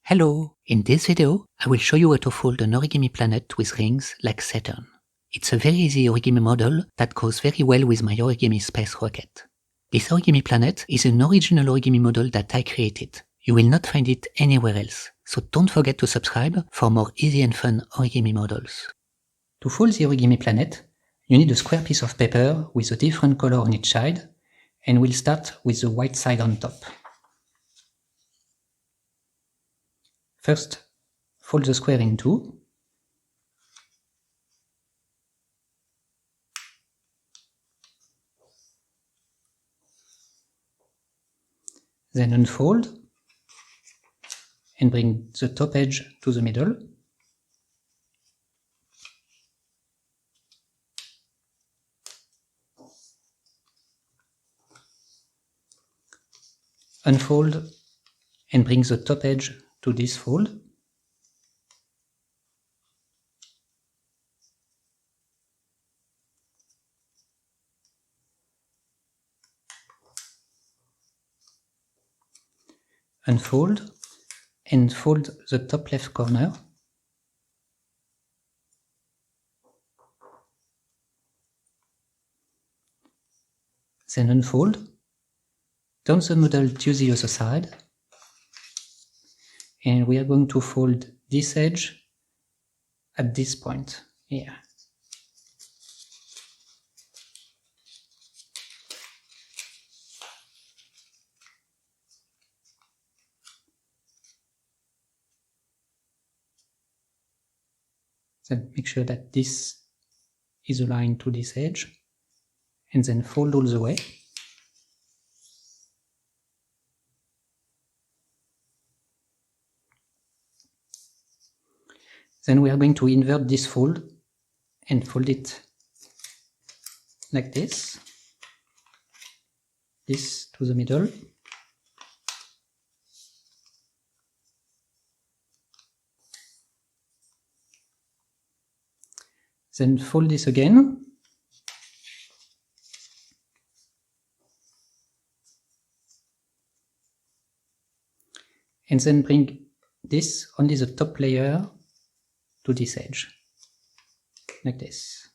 Hello! In this video, I will show you how to fold an origami planet with rings like Saturn. It's a very easy origami model that goes very well with my origami space rocket. This origami planet is an original origami model that I created. You will not find it anywhere else, so don't forget to subscribe for more easy and fun origami models. To fold the origami planet, you need a square piece of paper with a different color on each side, and we'll start with the white side on top. First, fold the square in two. Then unfold and bring the top edge to the middle. Unfold and bring the top edge to this fold. Unfold and fold the top left corner. Then unfold, turn the model to the other side, and we are going to fold this edge at this point here. Then make sure that this is aligned to this edge, and then fold all the way. Then we are going to invert this fold and fold it like this. This to the middle. Then fold this again. And then bring this, only the top layer, to this edge, like this.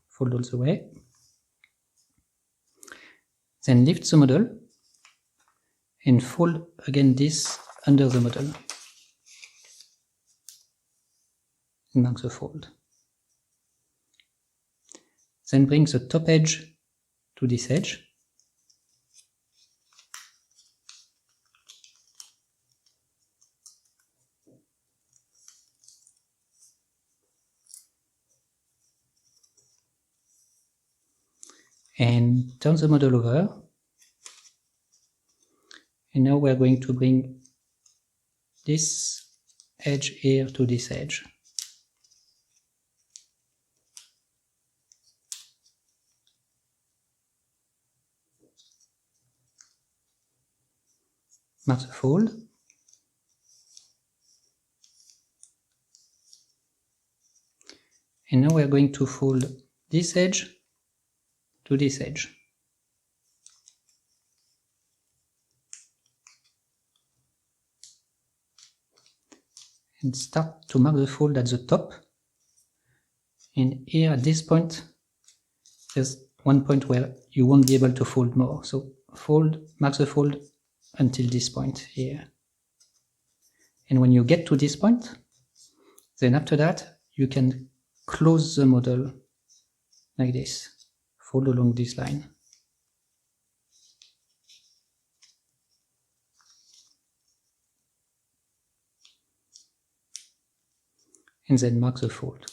Fold all the way. Then lift the model and fold again this under the model. And mark the fold. Then bring the top edge to this edge. And turn the model over. And now we are going to bring this edge here to this edge. Mark the fold. And now we are going to fold this edge to this edge. And start to mark the fold at the top. And here at this point, there's one point where you won't be able to fold more. So fold, mark the fold until this point here. And when you get to this point, then after that, you can close the model like this. Fold along this line. And then mark the fold.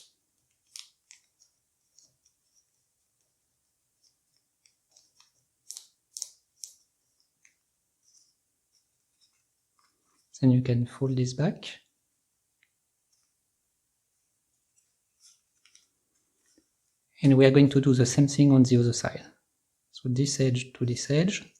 Then you can fold this back. And we are going to do the same thing on the other side. So this edge to this edge.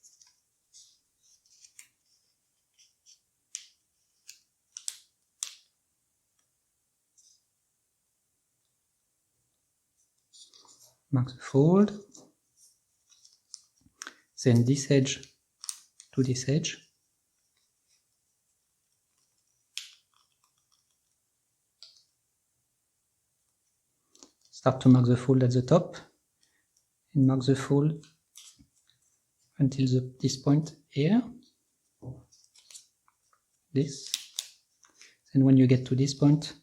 mark the fold, then this edge to this edge, start to mark the fold at the top, and mark the fold until this point here, this. Then when you get to this point,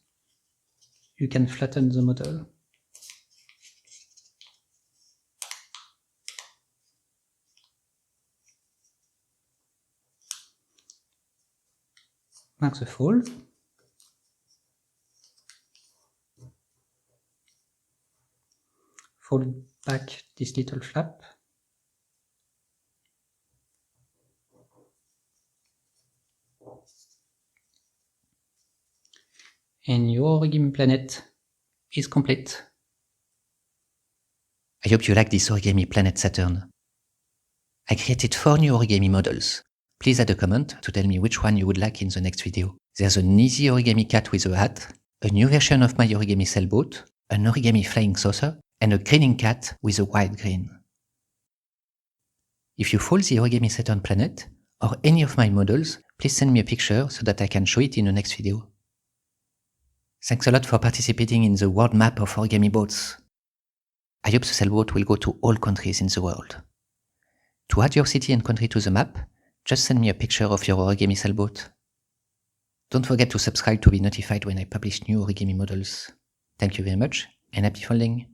you can flatten the model. Mark the fold. Fold back this little flap. And your origami planet is complete. I hope you like this origami planet Saturn. I created 4 new origami models. Please add a comment to tell me which one you would like in the next video. There's an easy origami cat with a hat, a new version of my origami sailboat, an origami flying saucer, and a grinning cat with a wide grin. If you follow the origami Saturn planet, or any of my models, please send me a picture so that I can show it in the next video. Thanks a lot for participating in the world map of origami boats. I hope the sailboat will go to all countries in the world. To add your city and country to the map, just send me a picture of your origami sailboat. Don't forget to subscribe to be notified when I publish new origami models. Thank you very much, and happy folding!